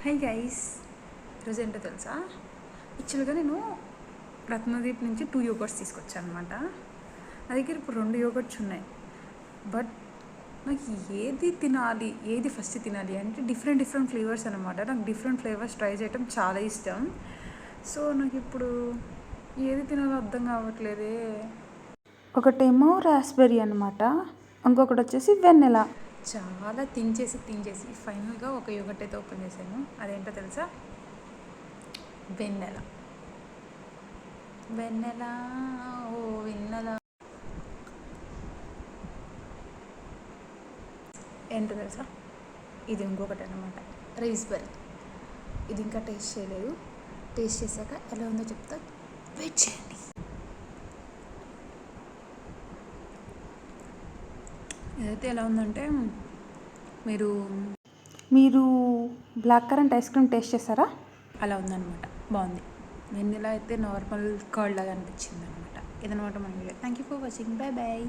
Hi guys, ఈరోజు ఏంటో తెలుసా? యాక్చువల్గా నేను రత్నదీప్ నుంచి 2 యోగర్ట్స్ తీసుకొచ్చాను అనమాట. నా దగ్గర ఇప్పుడు 2 యోగర్ట్స్ ఉన్నాయి. బట్ నాకు ఏది ఫస్ట్ తినాలి అంటే డిఫరెంట్ ఫ్లేవర్స్ అనమాట. నాకు డిఫరెంట్ ఫ్లేవర్స్ ట్రై చేయడం చాలా ఇష్టం. సో నాకు ఇప్పుడు ఏది తినాలో అర్థం కావట్లేదే. ఒకటేమో రాస్బెర్రీ అనమాట, ఇంకొకటి వచ్చేసి వెన్నెలా. చాలా తినేసి ఫైనల్గా ఒక యోగర్ట్ అయితే ఓపెన్ చేశాను. అదేంటో తెలుసా? వెన్నెల. ఓ వెన్నెల ఏంటో తెలుసా? ఇది ఇంకొకటి అనమాట, రైస్బెర్రీ. ఇది ఇంకా టేస్ట్ చేయలేదు. టేస్ట్ చేశాక ఎలా ఉందో చెప్తా, వెయిట్ చేయండి. ఏదైతే ఎలా ఉందంటే, మీరు black currant ice cream taste చేస్తారా? అలా ఉందన్నమాట. బాగుంది. వెన్నెలా అయితే నార్మల్ కర్డ్ లాగా అనిపించింది అనమాట. ఇదనమాట మన video. Thank you for watching. Bye bye.